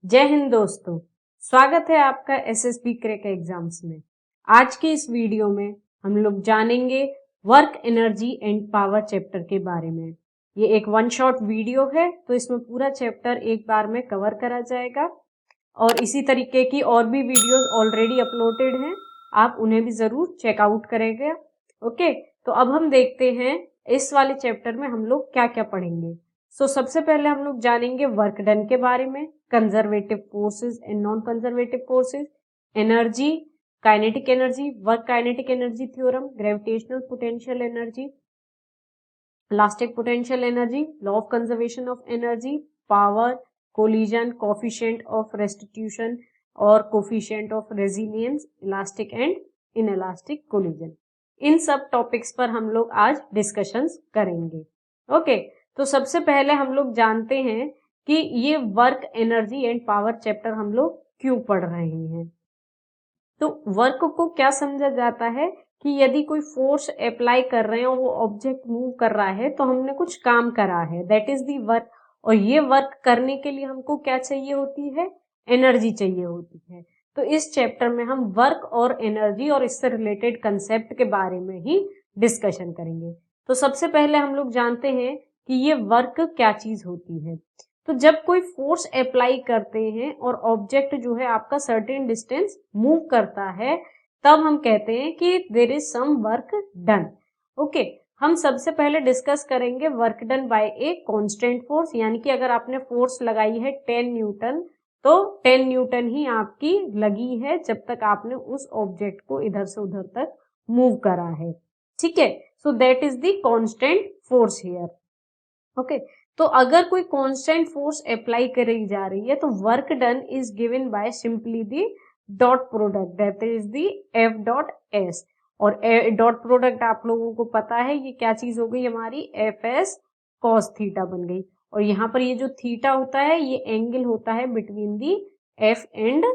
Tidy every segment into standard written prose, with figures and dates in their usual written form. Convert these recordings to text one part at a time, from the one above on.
जय हिंद दोस्तों, स्वागत है आपका एसएसबी क्रैक एग्जाम्स में। आज की इस वीडियो में हम लोग जानेंगे work energy and power chapter के बारे में। ये एक वन शॉट वीडियो है, तो इसमें पूरा चैप्टर एक बार में कवर करा जाएगा और इसी तरीके की और भी वीडियोस ऑलरेडी अपलोडेड हैं, आप उन्हें भी जरूर चेकआउट करेंगे। ओके, तो अब हम देखते हैं इस वाले चैप्टर में हम लोग क्या क्या पढ़ेंगे। सबसे पहले हम लोग जानेंगे वर्क डन के बारे में, conservative forces and non conservative forces, energy, kinetic energy, work kinetic energy theorem, gravitational potential energy, elastic potential energy, law of conservation of energy, power, collision, coefficient of restitution और coefficient of resilience, elastic and inelastic collision. इन सब topics पर हम लोग आज discussions करेंगे। Okay, तो सबसे पहले हम लोग जानते हैं कि ये work energy and power chapter हम लोग क्यों पढ़ रहे हैं। तो वर्क को क्या समझा जाता है कि यदि कोई फोर्स अप्लाई कर रहे हैं और वो ऑब्जेक्ट मूव कर रहा है तो हमने कुछ काम करा है, दैट इज दी वर्क। और ये वर्क करने के लिए हमको क्या चाहिए होती है, एनर्जी चाहिए होती है। तो इस चैप्टर में हम वर्क और एनर्जी और इससे रिलेटेड कंसेप्ट के बारे में ही डिस्कशन करेंगे। तो सबसे पहले हम लोग जानते हैं कि ये वर्क क्या चीज होती है। तो जब कोई फोर्स अप्लाई करते हैं और ऑब्जेक्ट जो है आपका सर्टेन डिस्टेंस मूव करता है, तब हम कहते हैं कि there is some work done. Okay, हम सबसे पहले डिस्कस करेंगे work done by a constant force, यानी कि अगर आपने फोर्स लगाई है 10 न्यूटन, तो 10 न्यूटन ही आपकी लगी है जब तक आपने उस ऑब्जेक्ट को इधर से उधर तक मूव करा है। ठीक है, सो that is the constant force here. Okay, तो अगर कोई कांस्टेंट फोर्स अप्लाई करी जा रही है तो work done is given by simply the dot product, that is the F dot S. और डॉट प्रोडक्ट आप लोगों को पता है ये क्या चीज हो गई, हमारी एफ एस कॉस थीटा बन गई। और यहाँ पर ये जो थीटा होता है ये एंगल होता है between the F and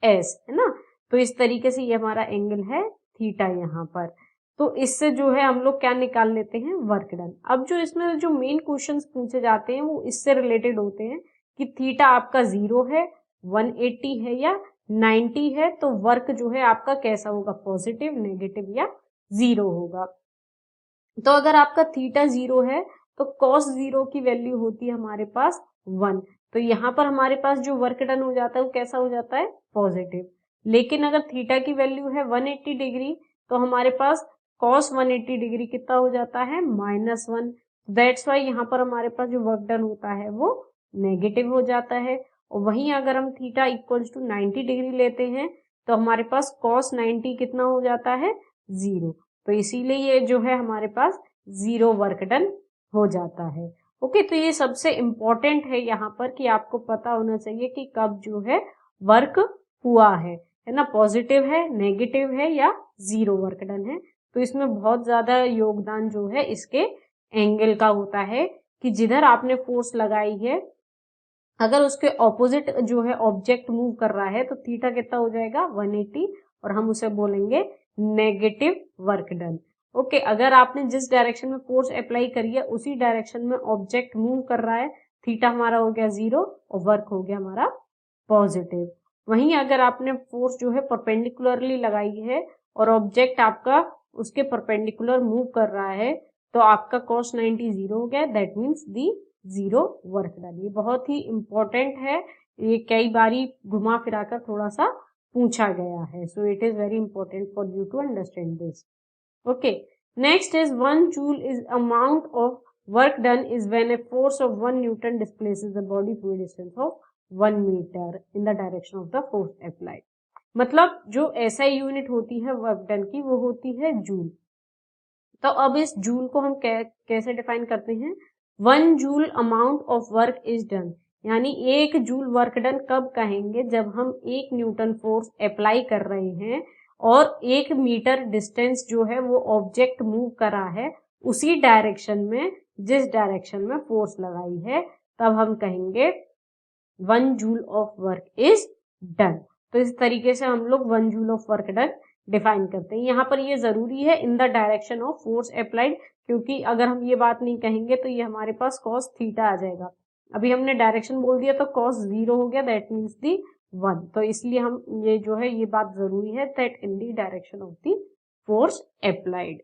S, है ना। तो इस तरीके से ये हमारा एंगल है थीटा यहाँ पर। तो इससे जो है हम लोग क्या निकाल लेते हैं, वर्क डन। अब जो इसमें जो मेन क्वेश्चंस पूछे जाते हैं वो इससे रिलेटेड होते हैं कि थीटा आपका 0 है, 180 है या 90 है, तो वर्क जो है आपका कैसा होगा, पॉजिटिव, नेगेटिव या 0 होगा। तो अगर आपका थीटा 0 है तो कॉस 0 की वैल्यू होती है हमारे पास 1। तो यहाँ पर हमारे पास जो वर्क डन हो जाता है वो कैसा हो जाता है, पॉजिटिव। लेकिन अगर थीटा की वैल्यू है 180 डिग्री तो हमारे पास कॉस 180 डिग्री कितना हो जाता है, -1। दैट्स वाई यहाँ पर हमारे पास जो वर्क डन होता है वो नेगेटिव हो जाता है। और वहीं अगर हम थीटा इक्वल्स टू 90 डिग्री लेते हैं तो हमारे पास कॉस 90 कितना हो जाता है, 0। तो इसीलिए ये जो है हमारे पास 0 वर्क डन हो जाता है। ओके, तो ये सबसे इंपॉर्टेंट है यहाँ पर कि आपको पता होना चाहिए कि कब जो है वर्क हुआ है ना, पॉजिटिव है, नेगेटिव है या 0 वर्क डन है। तो इसमें बहुत ज्यादा योगदान जो है इसके एंगल का होता है कि जिधर आपने फोर्स लगाई है अगर उसके ऑपोजिट जो है ऑब्जेक्ट मूव कर रहा है तो थीटा कितना हो जाएगा, 180, और हम उसे बोलेंगे नेगेटिव वर्क डन। ओके, अगर आपने जिस डायरेक्शन में फोर्स अप्लाई करी है उसी डायरेक्शन में ऑब्जेक्ट मूव कर रहा है, थीटा हमारा हो गया 0 और वर्क हो गया हमारा पॉजिटिव। वहीं अगर आपने फोर्स जो है परपेंडिकुलरली लगाई है और ऑब्जेक्ट आपका उसके परपेंडिकुलर मूव कर रहा है तो आपका cos 90 0 हो गया, that means the 0 work done. ये बहुत ही इंपॉर्टेंट है, ये कई बारी घुमा फिरा कर थोड़ा सा पूछा गया है, so it is very important for you to understand this. Okay, next is 1 joule is amount of work done is when a force of 1 newton displaces the body through a distance of 1 metre in the direction of the force applied. मतलब जो SI unit होती है work done की वो होती है joule. तो अब इस जूल को हम कैसे डिफाइन करते हैं, 1 joule amount of work is done, यानी 1 जूल वर्क डन कब कहेंगे, जब हम 1 न्यूटन फोर्स अप्लाई कर रहे हैं और 1 मीटर डिस्टेंस जो है वो ऑब्जेक्ट मूव करा है उसी डायरेक्शन में जिस डायरेक्शन में फोर्स लगाई है, तब हम कहेंगे 1 joule of work is done. तो इस तरीके से हम लोग 1 joule of work done define करते हैं। यहाँ पर ये जरूरी है इन the direction of force applied, क्योंकि अगर हम ये बात नहीं कहेंगे तो ये हमारे पास कॉस थीटा आ जाएगा। अभी हमने डायरेक्शन बोल दिया तो cos 0 हो गया, दैट मीन्स दी 1। तो इसलिए हम ये जो है ये बात जरूरी है, that in the direction of the force applied.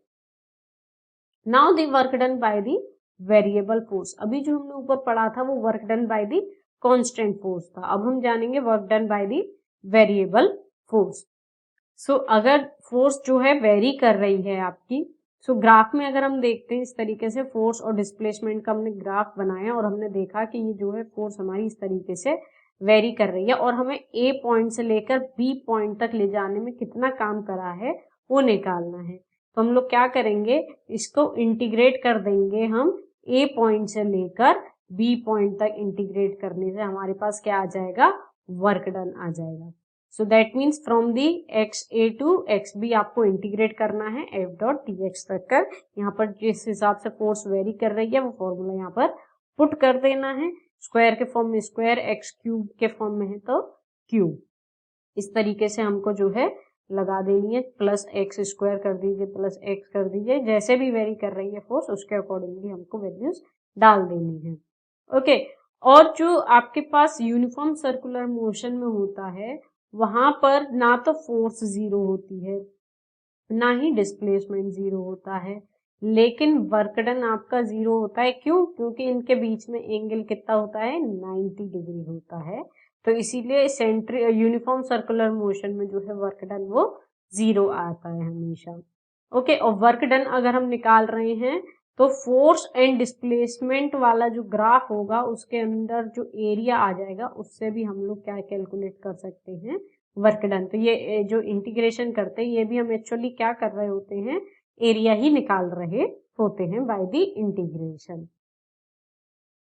Now the work done by the variable force. अभी जो हमने ऊपर पढ़ा था वो work done by the constant force था, अब हम जानेंगे work done by the variable force. So अगर फोर्स जो है वेरी कर रही है आपकी, सो ग्राफ में अगर हम देखते हैं इस तरीके से फोर्स और डिस्प्लेसमेंट का हमने ग्राफ बनाया और हमने देखा कि ये जो है फोर्स हमारी इस तरीके से वेरी कर रही है और हमें ए पॉइंट से लेकर बी पॉइंट तक ले जाने में कितना काम करा है वो निकालना है। तो हम लोग क्या करेंगे, इसको इंटीग्रेट कर देंगे हम ए पॉइंट से लेकर बी पॉइंट तक। इंटीग्रेट करने से हमारे पास क्या आ जाएगा, वर्क डन आ जाएगा। So that means from the X A to X B आपको इंटीग्रेट करना है एफ डॉट टी एक्स तक कर। यहाँ पर जिस हिसाब से फोर्स वेरी कर रही है वो फॉर्मूला यहाँ पर पुट कर देना है। स्क्वायर के फॉर्म में स्क्वायर, एक्स क्यूब के फॉर्म में है तो क्यूब, इस तरीके से हमको जो है लगा देनी है। प्लस एक्स स्क्वायर कर दीजिए, प्लस एक्स कर दीजिए, जैसे भी वेरी कर रही है फोर्स उसके अकॉर्डिंगली हमको वैल्यूज डाल देनी है। ओके, और जो आपके पास यूनिफॉर्म सर्कुलर मोशन में होता है वहां पर ना तो फोर्स जीरो होती है ना ही डिस्प्लेसमेंट जीरो होता है, लेकिन वर्क डन आपका जीरो होता है। क्यों? क्योंकि इनके बीच में एंगल कितना होता है, 90 डिग्री होता है। तो इसीलिए यूनिफॉर्म सर्कुलर मोशन में जो है वर्क डन वो जीरो आता है हमेशा। ओके, और वर्क डन अगर हम निकाल रहे हैं तो फोर्स एंड डिस्प्लेसमेंट वाला जो ग्राफ होगा उसके अंदर जो एरिया आ जाएगा उससे भी हम लोग क्या कैलकुलेट कर सकते हैं, वर्क डन। तो ये जो इंटीग्रेशन करते हैं ये भी हम एक्चुअली क्या कर रहे होते हैं, एरिया ही निकाल रहे होते हैं by the integration.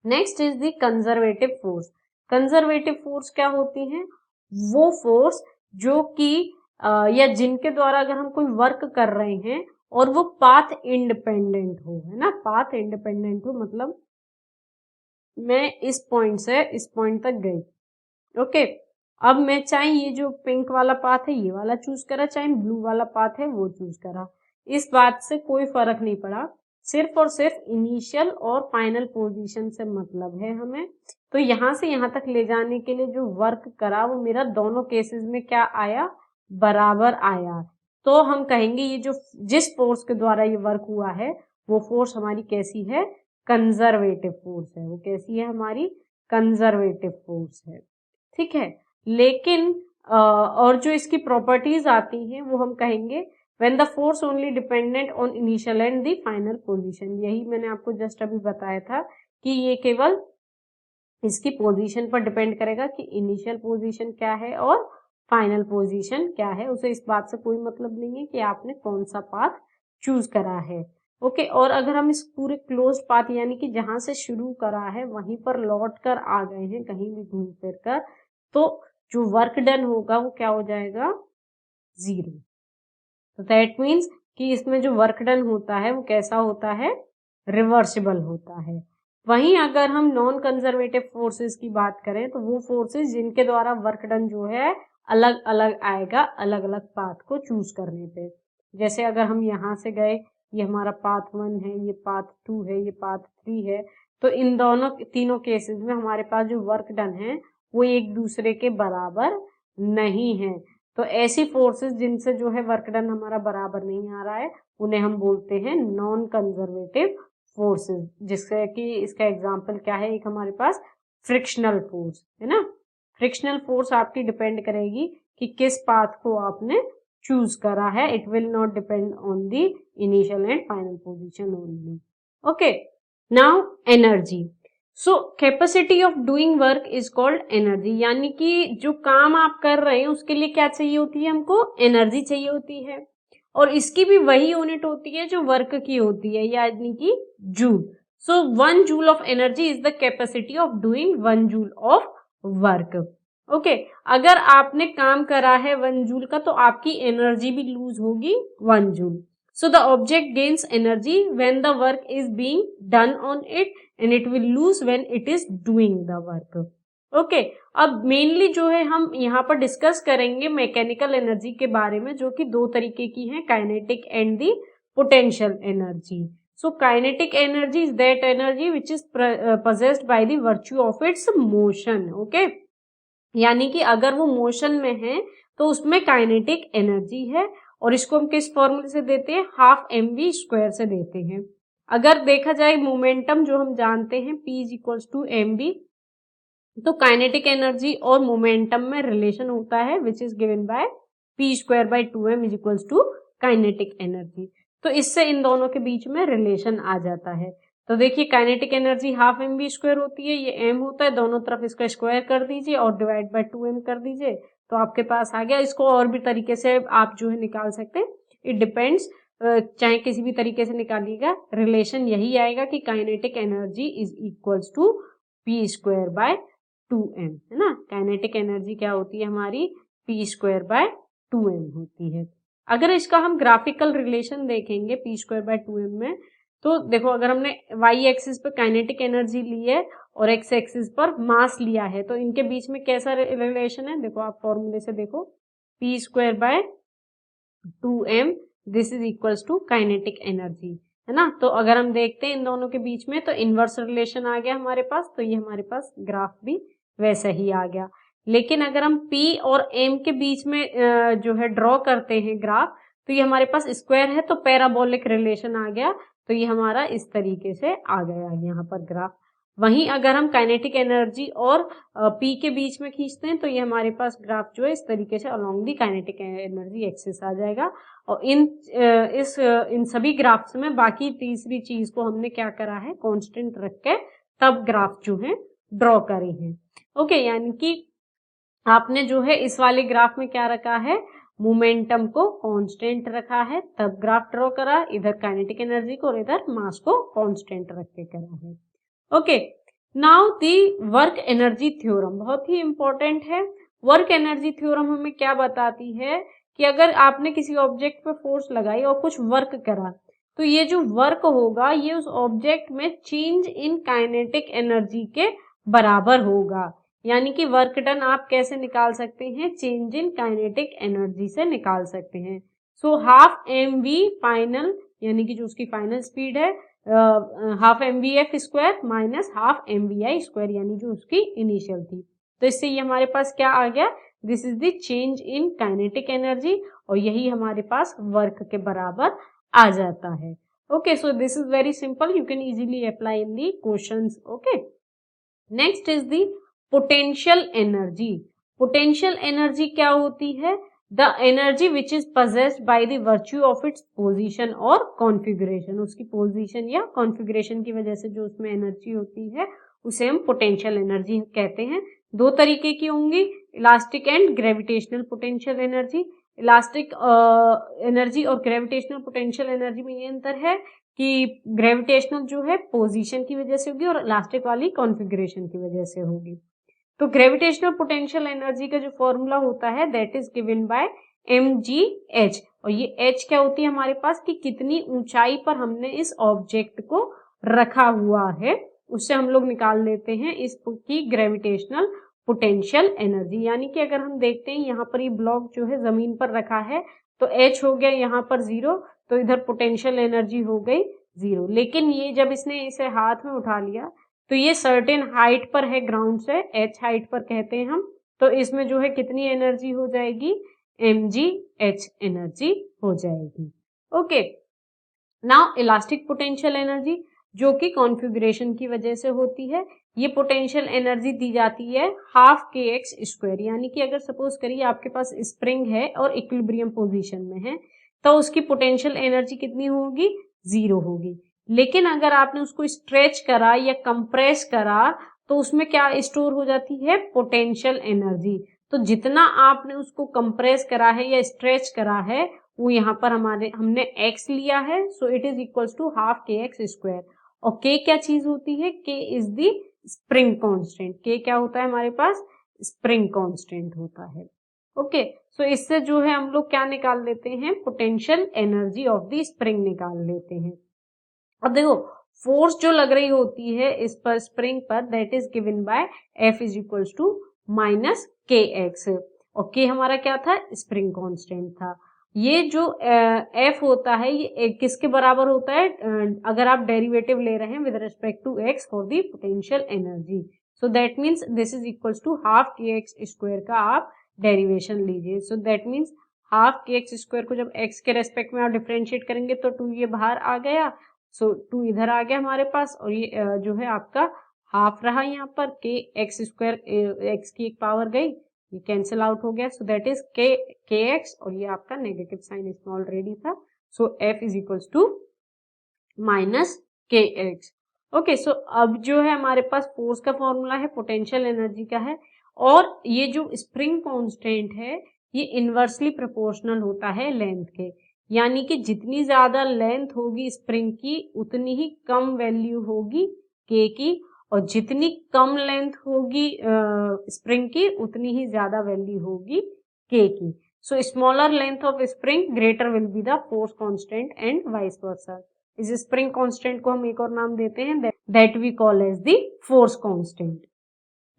Next is the conservative force. Conservative force क्या होती है, वो फोर्स जो कि या जिनके द्वारा अगर हम कोई वर्क कर रहे हैं और वो पाथ इंडिपेंडेंट हो, है ना। पाथ इंडिपेंडेंट हो मतलब मैं इस पॉइंट से इस पॉइंट तक गई, ओके, अब मैं चाहे ये जो पिंक वाला पाथ है ये वाला चूज करा, चाहे ब्लू वाला पाथ है वो चूज करा, इस बात से कोई फर्क नहीं पड़ा। सिर्फ और सिर्फ इनिशियल और फाइनल पोजीशन से मतलब है हमें। तो यहां से यहां तक ले जाने के लिए जो वर्क करा वो मेरा दोनों केसेस में क्या आया, बराबर आया। तो हम कहेंगे ये जो जिस फोर्स के द्वारा ये वर्क हुआ है वो फोर्स हमारी कैसी है, कंजर्वेटिव फोर्स है। वो कैसी है, हमारी कंजर्वेटिव फोर्स है, ठीक है। लेकिन और जो इसकी प्रॉपर्टीज आती हैं वो हम कहेंगे when the force only dependent on initial and the final position। यही मैंने आपको जस्ट अभी बताया था कि ये केवल इसकी पोजीशन पर डिपेंड करेगा कि इनिशियल पोजीशन क्या है और फाइनल पोजीशन क्या है। उसे इस बात से कोई मतलब नहीं है कि आपने कौन सा पाथ चूज करा है। ओके, और अगर हम इस पूरे क्लोज्ड पाथ यानी कि जहां से शुरू करा है वहीं पर लौट कर आ गए हैं कहीं भी घूम फिर कर, तो जो वर्क डन होगा वो क्या हो जाएगा, जीरो। तो दैट मीन्स कि इसमें जो वर्क डन होता है वो कैसा होता है, रिवर्सिबल होता है। वहीं अगर हम नॉन कंजर्वेटिव फोर्सेस की बात करें तो वो फोर्सेस जिनके द्वारा वर्क डन जो है अलग अलग आएगा अलग अलग पाथ को चूज करने पे। जैसे अगर हम यहाँ से गए, ये हमारा पाथ 1 है, ये पाथ 2 है, ये पाथ 3 है, तो इन दोनों तीनों केसेस में हमारे पास जो वर्क डन है वो एक दूसरे के बराबर नहीं है। तो ऐसी फोर्सेस जिनसे जो है वर्क डन हमारा बराबर नहीं आ रहा है उन्हें हम बोलते हैं नॉन कंजर्वेटिव फोर्सेस। जिससे कि इसका एग्जांपल क्या है, एक हमारे पास फ्रिक्शनल फोर्स है ना। फ्रिक्शनल फोर्स आपकी डिपेंड करेगी कि किस पाथ को आपने चूज करा है। It will not depend on the initial and final position only. Okay, now energy. So capacity of doing work is called energy. यानी कि जो काम आप कर रहे हैं उसके लिए क्या चाहिए होती है, हमको एनर्जी चाहिए होती है। और इसकी भी वही यूनिट होती है जो वर्क की होती है, यानी कि joule. So 1 joule of energy is the capacity of doing 1 joule of work. Okay, अगर आपने काम करा है 1 जूल का तो आपकी एनर्जी भी लूज होगी 1 joule. So the object gains energy when the work is being done on it and it will lose when it is doing the work. Okay, अब मेनली जो है हम यहाँ पर डिस्कस करेंगे मैकेनिकल एनर्जी के बारे में, जो कि दो तरीके की है, kinetic and the potential energy. So kinetic energy is that energy which is possessed by the virtue of its motion. Okay, यानी कि अगर वो मोशन में है तो उसमें काइनेटिक एनर्जी है, और इसको हम किस फॉर्मूले से देते हैं, हाफ mv स्क्वायर से देते हैं। अगर देखा जाए मोमेंटम जो हम जानते हैं p is equals to mv, तो काइनेटिक एनर्जी और मोमेंटम में रिलेशन होता है which is given by p square by 2m is equals to kinetic energy. तो इससे इन दोनों के बीच में रिलेशन आ जाता है। तो देखिए kinetic energy half mv square होती है, ये m होता है, दोनों तरफ इसका स्क्वायर कर दीजिए और डिवाइड बाय 2m कर दीजिए, तो आपके पास आ गया। इसको और भी तरीके से आप जो है निकाल सकते हैं, इट डिपेंड्स, चाहे किसी भी तरीके से निकालिएगा, रिलेशन यही आएगा कि kinetic energy is equals to p square by 2m, है ना। काइनेटिक एनर्जी क्या होती है हमारी, p स्क्वायर बाय 2m होती है। अगर इसका हम ग्राफिकल रिलेशन देखेंगे p स्क्वायर बाय 2m में, तो देखो अगर हमने y एक्सिस पर काइनेटिक एनर्जी ली है और x एक्सिस पर मास लिया है, तो इनके बीच में कैसा रिलेशन है, देखो आप फॉर्मूले से देखो, p square by 2m this is equals to kinetic energy, है ना। तो अगर हम देखते हैं इन दोनों के बीच में, तो इनवर्स रिलेशन आ गया हमारे पास, तो ये हमारे पास ग्राफ भी वैसा ही आ गया। लेकिन अगर हम p और m के बीच में जो है ड्रॉ करते हैं ग्राफ, तो ये हमारे पास स्क्वायर है, तो पैराबोलिक रिलेशन आ गया, तो ये हमारा इस तरीके से आ गया यहाँ पर ग्राफ। वहीं अगर हम काइनेटिक एनर्जी और p के बीच में खींचते हैं, तो ये हमारे पास ग्राफ जो है इस तरीके से along the kinetic energy axis आ जाएगा। और इन सभी ग्राफ्स में बाकी तीसरी चीज को हमने क्या करा है, कांस्टेंट रख के तब ग्राफ जो है ड्रॉ करे हैं। ओके, यानी कि आपने जो है इस वाले ग्राफ में क्या रखा है, मोमेंटम को कांस्टेंट रखा है, तब ग्राफ ड्रॉ करा, इधर काइनेटिक एनर्जी को और इधर मास को कांस्टेंट रख के करा है। Okay, now the work energy theorem बहुत ही इंपॉर्टेंट है। वर्क एनर्जी थ्योरम हमें क्या बताती है कि अगर आपने किसी ऑब्जेक्ट पे फोर्स लगाई और कुछ वर्क करा, तो ये जो वर्क होगा ये उस ऑब्जेक्ट में चेंज इन काइनेटिक एनर्जी के बराबर होगा। यानी कि वर्क डन आप कैसे निकाल सकते हैं, चेंज इन काइनेटिक एनर्जी से निकाल सकते हैं। सो हाफ mv फाइनल, यानी कि जो उसकी फाइनल स्पीड है, half mvf square minus half mvi square, यानी जो उसकी इनिशियल थी। तो इससे ये हमारे पास क्या आ गया, this is the change in kinetic energy, और यही हमारे पास वर्क के बराबर आ जाता है। Okay, so this is very simple, you can easily apply in the questions. Okay, next is the potential energy. Potential energy क्या होती है, the energy which is possessed by the virtue of its position और configuration. उसकी position या configuration की वजह से जो उसमें एनर्जी होती है उसे हम पोटेंशियल एनर्जी कहते हैं। दो तरीके की होंगी, elastic and gravitational potential energy. Elastic energy और ग्रेविटेशनल पोटेंशियल एनर्जी में ये अंतर है कि ग्रेविटेशनल जो है पोजीशन की वजह से होगी और इलास्टिक वाली कॉन्फ़िगरेशन की वजह से होगी। तो ग्रेविटेशनल पोटेंशियल एनर्जी का जो फॉर्मूला होता है that is given bye mgh, और ये h क्या होती है हमारे पास कि कितनी ऊंचाई पर हमने इस ऑब्जेक्ट को रखा हुआ है, उससे हम लोग निकाल लेते हैं इसकी ग्रेविटेशनल पोटेंशियल एनर्जी। यानी कि अगर हम देखते हैं यहाँ पर ये ब्लॉक जो है जमीन पर रखा है, तो h हो गया यहाँ पर 0, तो इधर पोटेंशियल एनर्जी हो गई 0। लेकिन ये जब इसने इसे हाथ में उठा लिया, तो ये सर्टेन हाइट पर है ग्राउंड से, h हाइट पर कहते हैं हम, तो इसमें जो है कितनी एनर्जी हो जाएगी, mgh एनर्जी हो जाएगी। Okay, now elastic potential energy जो कि कॉन्फ़िगरेशन की वजह से होती है, ये पोटेंशियल एनर्जी दी जाती है हाफ kx स्क्वायर। यानी कि अगर सपोज करिए आपके पास स्प्रिंग है और इक्विलिब्रियम पोजीशन में है, तो उसकी पोटेंशियल एनर्जी कितनी होगी, 0 होगी। लेकिन अगर आपने उसको स्ट्रेच करा या कंप्रेस करा, तो उसमें क्या स्टोर हो जाती है, पोटेंशियल एनर्जी। तो जितना आपने उसको कंप्रेस करा है या स्ट्रेच करा है, वो यहाँ पर हमने x लिया है, so it is equals to half kx square. और k क्या चीज होती है, k is the spring constant. k क्या होता है हमारे पास, स्प्रिंग कांस्टेंट होता है। ओके, सो इससे जो है हम लोग क्या निकाल लेते हैं, potential energy of the spring निकाल लेते हैं। अब देखो फोर्स जो लग रही होती है इस पर स्प्रिंग पर, that is given by F is equals to minus kx, और k हमारा क्या था, स्प्रिंग कांस्टेंट था। ये जो F होता है ये किसके बराबर होता है, अगर आप डेरिवेटिव ले रहे हैं with respect to x for the potential energy, so that means this is equals to half kx square का आप डेरिवेशन लीजिए। So that means half kx square को जब x के रेस्पेक्ट में आप डिफरेंशिएट करेंगे तो 2 ये बाहर आ गया, सो 2 इधर आ गया हमारे पास, और ये जो है आपका हाफ रहा यहाँ पर, के एक्स स्क्वायर एक्स की एक पावर गई, ये कैंसिल आउट हो गया, so that is K X, और ये आपका नेगेटिव साइन इसमें ऑलरेडी था, so F is equals to minus K X. Okay, so अब जो है हमारे पास फोर्स का फॉर्मूला है, पोटेंशियल एनर्जी का है, और ये जो स्प्रिंग कांस्टेंट है ये इनवर्सली प्रोपोर्शनल होता है लेंथ के, यानी कि जितनी ज्यादा लेंथ होगी स्प्रिंग की उतनी ही कम वैल्यू होगी के की, और जितनी कम लेंथ होगी स्प्रिंग की उतनी ही ज्यादा वैल्यू होगी के की। So smaller length of spring greater will be the force constant and vice versa. इस स्प्रिंग कांस्टेंट को हम एक और नाम देते हैं that we call as the force constant.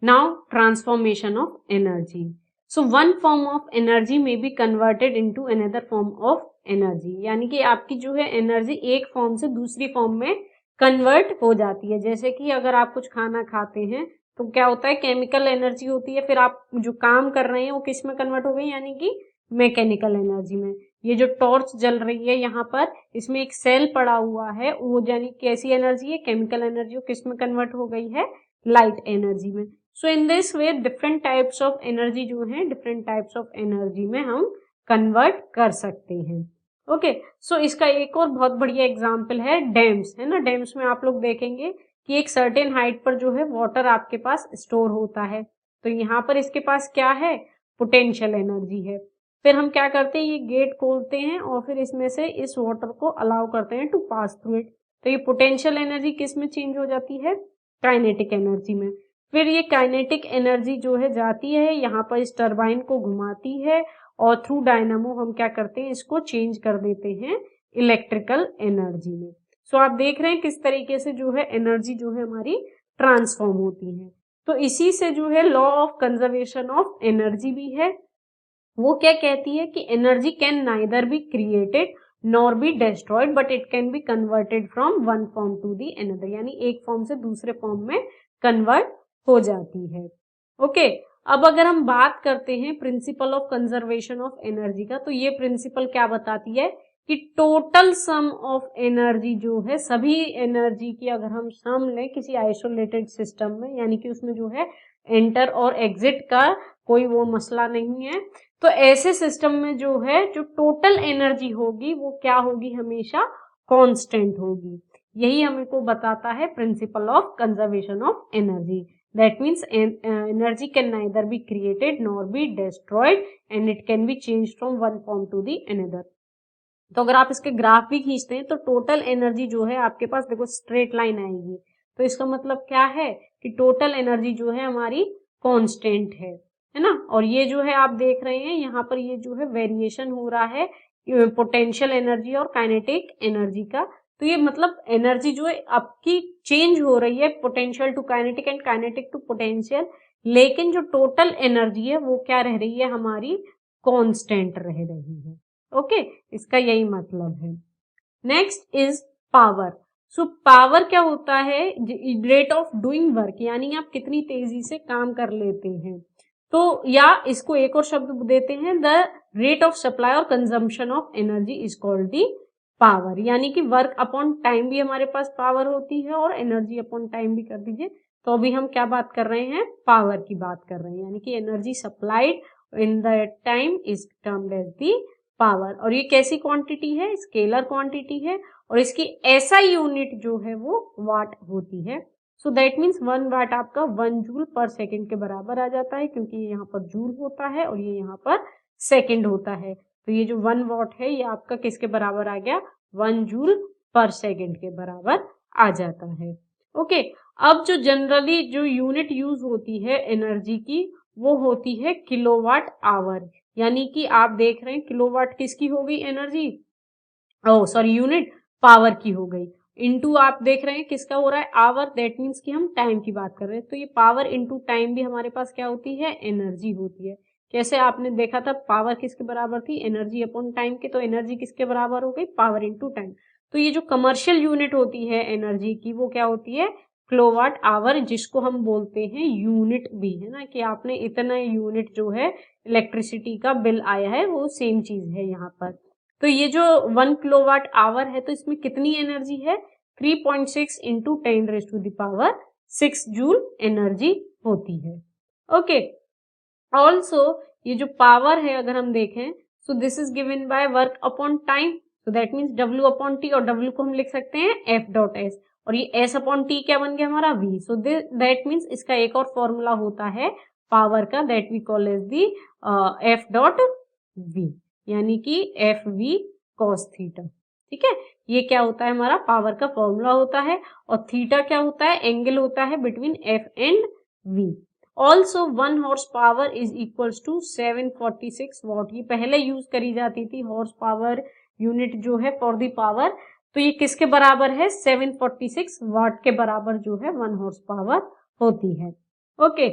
Now transformation of energy. So one form of energy may be converted into another form of energy, यानी कि आपकी जो है एनर्जी एक फॉर्म से दूसरी फॉर्म में कन्वर्ट हो जाती है। जैसे कि अगर आप कुछ खाना खाते हैं तो क्या होता है, केमिकल एनर्जी होती है, फिर आप जो काम कर रहे हैं वो किस में कन्वर्ट हो गई, यानी कि मैकेनिकल एनर्जी में। ये जो टॉर्च जल रही है यहाँ पर, इसमें एक सेल पड़ा हुआ है, वो यानी कैसी एनर्जी है, केमिकल एनर्जी, वो किस में कन्वर्ट हो गई है, लाइट एनर्जी में। So in this way different types of energy जो है डिफरेंट टाइप्स ऑफ एनर्जी में हम कन्वर्ट कर सकते हैं। ओके, सो इसका एक और बहुत बढ़िया एग्जाम्पल है डैम्स, है ना। डैम्स में आप लोग देखेंगे कि एक सर्टेन हाइट पर जो है वाटर आपके पास स्टोर होता है, तो यहाँ पर इसके पास क्या है, पोटेंशियल एनर्जी है। फिर हम क्या करते हैं, ये गेट खोलते हैं और फिर इसमें से इस वाटर को अलाउ करते हैं टू पास थ्रू इट, तो ये पोटेंशियल एनर्जी किस में चेंज हो जाती है, काइनेटिक एनर्जी में। फिर ये काइनेटिक एनर्जी जो है जाती है यहाँ पर इस टरबाइन को घुमाती है, और थ्रू डायनामो हम क्या करते हैं, इसको चेंज कर देते हैं इलेक्ट्रिकल एनर्जी में। सो आप देख रहे हैं किस तरीके से जो है एनर्जी जो है हमारी ट्रांसफॉर्म होती है। तो इसी से जो है law of conservation of energy भी है, वो क्या कहती है कि energy can neither be created nor be destroyed but it can be converted from one form to the another, यानी एक फॉर्म से दूसरे फॉर्म में कन्वर्ट हो जाती है। ओके, अब अगर हम बात करते हैं principle of conservation of energy का, तो ये प्रिंसिपल क्या बताती है कि टोटल सम ऑफ एनर्जी जो है, सभी एनर्जी की अगर हम सम लें किसी आइसोलेटेड सिस्टम में, यानी कि उसमें जो है एंटर और एग्जिट का कोई वो मसला नहीं है, तो ऐसे सिस्टम में जो है जो टोटल एनर्जी होगी वो क्या होगी, हमेशा कांस्टेंट होगी। यही हमें को बताता है principle of conservation of energy. That means energy can neither be created nor be destroyed and it can be changed from one form to the another. तो अगर आप इसके ग्राफ भी खींचते हैं तो टोटल एनर्जी जो है आपके पास देखो स्ट्रेट लाइन आएगी, तो इसका मतलब क्या है कि टोटल एनर्जी जो है हमारी कांस्टेंट है ना। और ये जो है आप देख रहे हैं यहाँ पर ये जो है वेरिएशन हो रहा है पोटेंशियल एनर्जी और काइनेटिक एनर्जी का, तो ये मतलब एनर्जी जो है आपकी चेंज हो रही है potential to kinetic and kinetic to potential, लेकिन जो टोटल एनर्जी है वो क्या रह रही है, हमारी कांस्टेंट रह रही है। ओके, इसका यही मतलब है। Next is power. So power क्या होता है, रेट ऑफ डूइंग वर्क, यानी आप कितनी तेजी से काम कर लेते हैं। तो या इसको एक और शब्द देते हैं, द रेट ऑफ सप्लाई और consumption of energy is called the power, यानी कि वर्क अपॉन टाइम भी हमारे पास पावर होती है और एनर्जी अपॉन टाइम भी कर दीजिए, तो अभी हम क्या बात कर रहे हैं, पावर की बात कर रहे हैं, यानी कि energy supplied in the time is termed as the power. और ये कैसी क्वांटिटी है, स्केलर क्वांटिटी है, और इसकी एसआई यूनिट जो है वो वाट होती है। सो दैट मीन्स 1 वाट आपका 1 जूल पर सेकेंड के बराबर आ जाता है, क्योंकि ये यहाँ पर जूल होता है और ये यहाँ पर सेकेंड होता है, तो ये जो 1 वाट है ये आपका किसके बराबर आ गया, 1 जूल पर सेकेंड के बराबर आ जाता है। ओके, अब जो जनरली जो यूनिट यूज होती है एनर्जी की वो होती है किलोवाट आवर, यानी कि आप देख रहे हैं किलोवाट किसकी हो गई एनर्जी, यूनिट पावर की हो गई, इनटू आप देख रहे हैं किसका हो रहा है, आवर, दैट मीन्स कि हम टाइम की बात कर रहे हैं, तो ये पावर इनटू टाइम भी हमारे पास क्या होती है, एनर्जी होती है। कैसे आपने देखा था पावर किसके बराबर थी, एनर्जी अपॉन टाइम के, तो एनर्जी किसके बराबर हो गई, पावर इनटू टाइम। तो ये जो कमर्शियल यूनिट होती है एनर्जी की वो क्या होती है, किलोवाट आवर, जिसको हम बोलते हैं यूनिट भी, है ना, कि आपने इतना यूनिट जो है इलेक्ट्रिसिटी का बिल आया है, वो सेम चीज है यहाँ पर। तो ये जो 1 किलोवाट आवर है तो इसमें कितनी एनर्जी है, 3.6 इंटू 10⁻⁶ जूल एनर्जी होती है। ओके, ऑल्सो ये जो पावर है अगर हम देखें, सो this is given by work upon time, so that means W upon T, और W को हम लिख सकते हैं F डॉट एस, और ये S अपॉन टी क्या बन गया हमारा V। सो दैट मीन्स इसका एक और फॉर्मूला होता है पावर का, that we call as the F dot V, यानी कि एफ वी कॉस थीटा। ठीक है, ये क्या होता है हमारा पावर का फॉर्मूला होता है, और थीटा क्या होता है, एंगल होता है between F and V. Also 1 horsepower is equals to 746 watt, ये पहले यूज करी जाती थी हॉर्स पावर यूनिट जो है फॉर दी पावर, तो ये किसके बराबर है, 746 वाट के बराबर जो है 1 हॉर्स पावर होती है। Okay,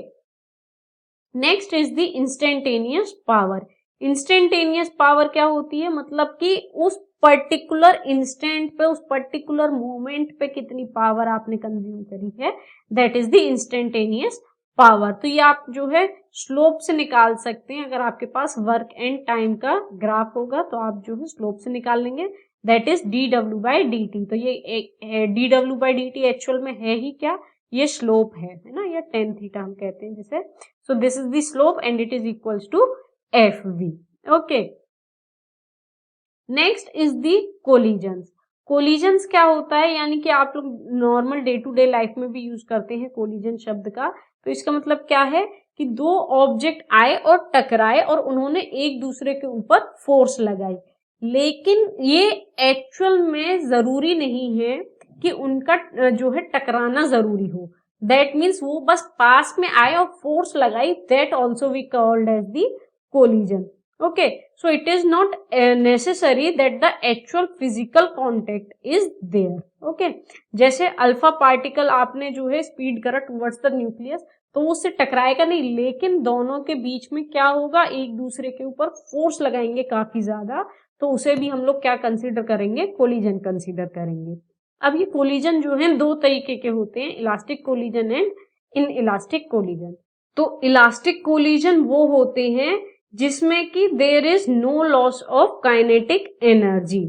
next is the instantaneous power. Instantaneous power क्या होती है, मतलब कि उस पर्टिकुलर इंस्टेंट पे, उस पर्टिकुलर मोमेंट पे कितनी पावर आपने कंज्यूम करी है, that is the instantaneous power. तो ये आप जो है स्लोप से निकाल सकते हैं, अगर आपके पास वर्क एंड टाइम का ग्राफ होगा तो आप जो है स्लोप से निकाल लेंगे, दैट इज dw/dt। तो ये dw/dt एक्चुअल में है ही क्या, ये स्लोप है ना, या टेन थीटा हम कहते हैं जिसे। So this is the slope and it is equals to F V. Okay, next is the collisions. Collisions क्या होता है, यानी कि आप लोग normal day to day life में भी यूज करते हैं कोलिजन शब्द का। तो इसका मतलब क्या है कि दो ऑब्जेक्ट आए और टकराए और उन्होंने एक दूसरे के ऊपर फोर्स लगाई, लेकिन ये एक्चुअल में जरूरी नहीं है कि उनका जो है टकराना जरूरी हो। दैट मीन्स वो बस पास में आए और फोर्स लगाई, that also we called as the collision. Okay, so it is not necessary that the actual physical contact is there. Okay, जैसे अल्फा पार्टिकल आपने जो है स्पीड करा टुवर्ड्स द न्यूक्लियस, तो वो उससे टकराएगा नहीं, लेकिन दोनों के बीच में क्या होगा, एक दूसरे के ऊपर फोर्स लगाएंगे काफी ज्यादा, तो उसे भी हम लोग क्या कंसीडर करेंगे, कोलिजन कंसीडर करेंगे। अब ये कोलिजन जो है दो तरीके के होते हैं, elastic collision and inelastic collision. तो इलास्टिक कोलिजन वो होते हैं जिसमें कि there is no loss of kinetic energy.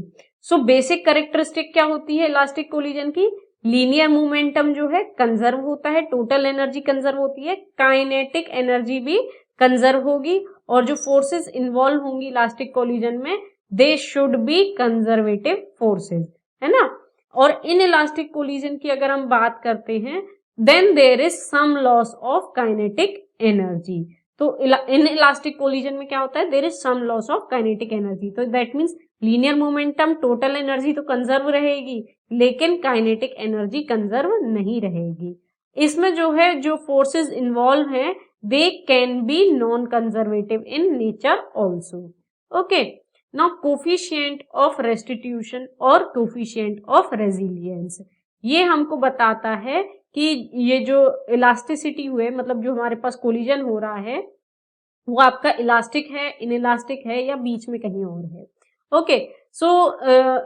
So basic characteristic क्या होती है इलास्टिक कोलिजन की, लीनियर मोमेंटम जो है कंजर्व होता है, टोटल एनर्जी कंजर्व होती है, काइनेटिक एनर्जी भी कंजर्व होगी, और जो फोर्सेस इन्वॉल्व होंगी इलास्टिक कोलिजन में they should be conservative forces, है ना। और इन इलास्टिक कोलिजन की अगर हम बात करते हैं, then there is some loss of kinetic energy. तो इन इलास्टिक कोलिजन में क्या होता है, there is some loss of kinetic energy. तो that means linear momentum, total energy तो कंजर्व रहेगी, लेकिन काइनेटिक एनर्जी कंजर्व नहीं रहेगी। इसमें जो है जो फोर्सेस इन्वॉल्व हैं they can be non conservative in nature also. Okay, now coefficient of restitution और कोफिशिएंट ऑफ रेजिलियंस, ये हमको बताता है कि ये जो इलास्टिसिटी हुए, मतलब जो हमारे पास कोलिजन हो रहा है वो आपका इलास्टिक है, इनइलास्टिक है, या बीच में कहीं और है। ओके, सो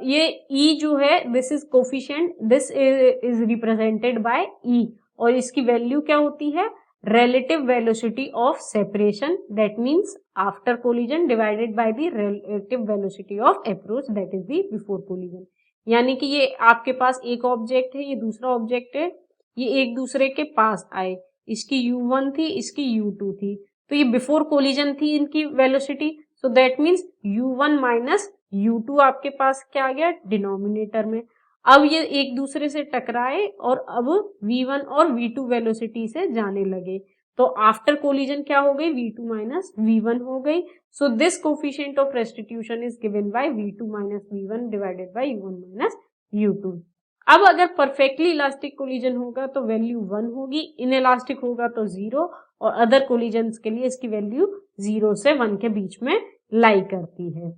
ये E जो है this is coefficient, this is represented by E, और इसकी वैल्यू क्या होती है, relative velocity of separation, that means after collision divided by the relative velocity of approach, that is the before collision। यानी कि ये आपके पास एक ऑब्जेक्ट है, ये दूसरा ऑब्जेक्ट है, ये एक दूसरे के पास आए, इसकी u1 थी, इसकी u2 थी, तो ये बिफोर कोलिजन थी इनकी velocity, so that means u1 minus u2 आपके पास क्या आ गया डिनोमिनेटर में। अब ये एक दूसरे से टकराए और अब v1 और v2 वेलोसिटी से जाने लगे, तो आफ्टर कोलिजन क्या हो गई, v2 माइनस v1 हो गई। So this coefficient of restitution is given bye v2 minus v1 divided by u1 minus u2। अब अगर परफेक्टली इलास्टिक कोलिजन होगा तो वैल्यू 1 होगी, इनइलास्टिक होगा तो 0, और अदर कोलिजन्स के लिए इसकी वैल्यू 0 से 1 के बीच में लाई करती है।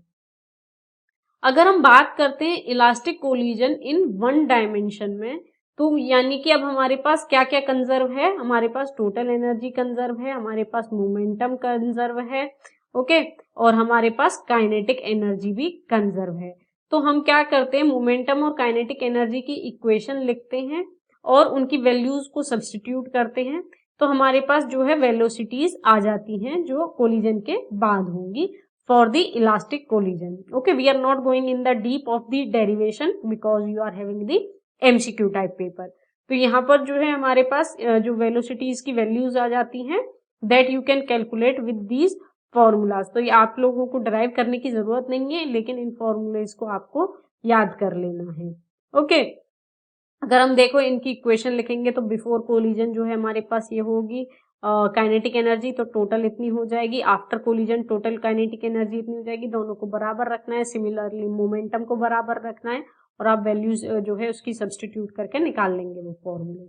अगर हम बात करते हैं elastic collision in one dimension में, तो यानी कि अब हमारे पास क्या क्या कंजर्व है, हमारे पास टोटल एनर्जी कंजर्व है, हमारे पास मोमेंटम कंजर्व है, ओके, और हमारे पास काइनेटिक एनर्जी भी कंजर्व है। तो हम क्या करते हैं, मोमेंटम और काइनेटिक एनर्जी की इक्वेशन लिखते हैं और उनकी वैल्यूज को सब्स्टिट्यूट करते हैं, तो हमारे पास जो है वेलोसिटीज आ जाती हैं जो कोलिजन के बाद होंगी for the elastic collision. Okay, we are not going in the deep of the derivation because you are having the MCQ type paper. तो यहाँ पर जो है हमारे पास जो वेलोसिटीज की वैल्यूज आ जाती हैं that you can calculate with these formulas. तो ये आप लोगों को ड्राइव करने की जरूरत नहीं है, लेकिन इन फॉर्मूलाज को आपको याद कर लेना है। ओके, अगर हम देखो इनकी इक्वेशन लिखेंगे तो बिफोर कोलिजन जो है हमारे पास ये होगी काइनेटिक एनर्जी, तो टोटल इतनी हो जाएगी। After collision total kinetic energy इतनी हो जाएगी। दोनों को बराबर रखना है, सिमिलरली मोमेंटम को बराबर रखना है और आप वैल्यूज जो है उसकी सब्स्टिट्यूट करके निकाल लेंगे वो फॉर्मूले।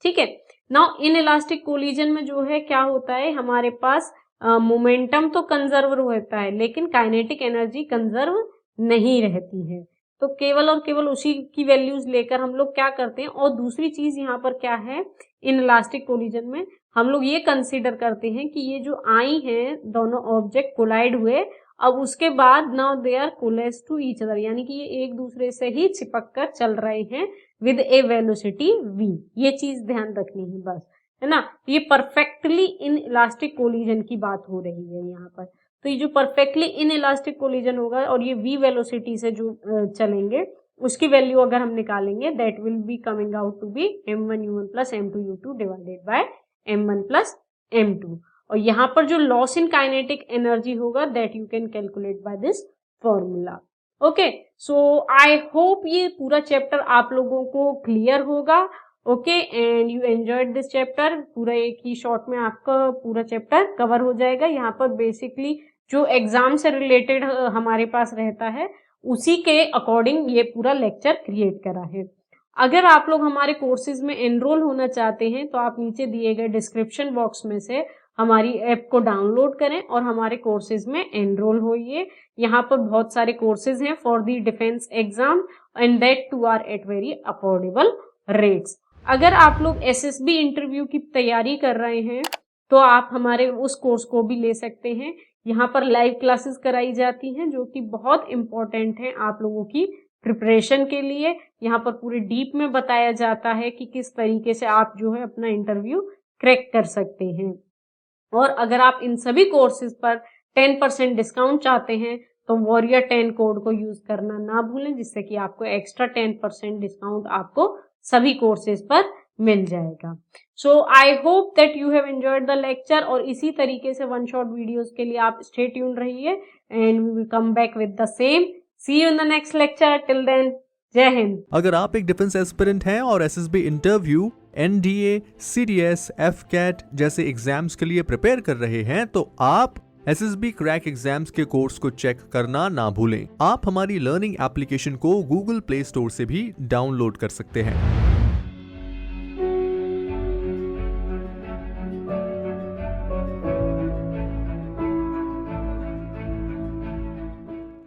ठीक है, नाउ इन इलास्टिक कोलिजन में जो है क्या होता है, हमारे पास मोमेंटम तो कंजर्व रहता है लेकिन काइनेटिक एनर्जी कंजर्व नहीं रहती है। तो केवल और केवल उसी की वैल्यूज लेकर हम लोग क्या करते हैं। और दूसरी चीज यहाँ पर क्या है, इन इलास्टिक कोलिजन में हम लोग ये कंसीडर करते हैं कि ये जो आई हैं दोनों ऑब्जेक्ट कोलाइड हुए, अब उसके बाद now they are collide to each other, यानी कि ये एक दूसरे से ही चिपक कर चल रहे हैं विद ए वेलोसिटी v। ये चीज ध्यान रखनी है बस, है ना। ये परफेक्टली इन इलास्टिक कोलिजन की बात हो रही है यहाँ पर। तो ये जो परफेक्टली इन इलास्टिक कोलिजन होगा और ये v वेलोसिटी से जो चलेंगे उसकी वैल्यू अगर हम निकालेंगे that will be coming out to be m1u1 plus m2u2 divided by m1 plus m2। और यहाँ पर जो लॉस इन काइनेटिक एनर्जी होगा that you can calculate by this formula. Okay, so I hope ये पूरा चैप्टर आप लोगों को क्लियर होगा। Okay, and you enjoyed this chapter. पूरा एक ही शॉर्ट में आपका पूरा चैप्टर कवर हो जाएगा। यहाँ पर बेसिकली जो एग्जाम से रिलेटेड हमारे पास रहता है उसी के अकॉर्डिंग ये पूरा लेक्चर क्रिएट करा है। अगर आप लोग हमारे कोर्सेज में एनरोल होना चाहते हैं तो आप नीचे दिए गए डिस्क्रिप्शन बॉक्स में से हमारी ऐप को डाउनलोड करें और हमारे कोर्सेज में एनरोल होइए। यहाँ पर बहुत सारे कोर्सेज हैं for the defence exam and that too are at very affordable rates. अगर आप लोग एसएसबी इंटरव्यू की तैयारी कर रहे हैं तो आप हमारे उस कोर्स को भी ले सकते हैं। यहाँ पर लाइव क्लासेस कराई जाती हैं जो कि बहुत इम्पोर्टेंट है आप लोगों की प्रिपरेशन के लिए। यहाँ पर पूरे डीप में बताया जाता है कि किस तरीके से आप जो है अपना इंटरव्यू क्रैक कर सकते हैं। और अगर आप इन सभी कोर्सेज पर 10% डिस्काउंट चाहते हैं तो वॉरियर 10 कोड को यूज करना ना भूलें, जिससे कि आपको एक्स्ट्रा 10% डिस्काउंट आपको सभी कोर्सेज पर मिल जाएगा। So I hope that you have enjoyed the lecture. और इसी तरीके से वन शॉट वीडियोस के लिए आप स्टे ट्यून रहिए and we will come back with the same. See you in the next lecture. Till then, Jai Hind. अगर आप एक डिफेंस एस्पिरेंट हैं और SSB interview, NDA, CDS, AFCAT जैसे एग्जाम्स के लिए प्रिपेयर कर रहे हैं तो आप एसएसबी क्रैक एग्जाम्स के कोर्स को चेक करना ना भूलें। आप हमारी लर्निंग एप्लीकेशन को गूगल प्ले स्टोर से भी डाउनलोड कर सकते हैं।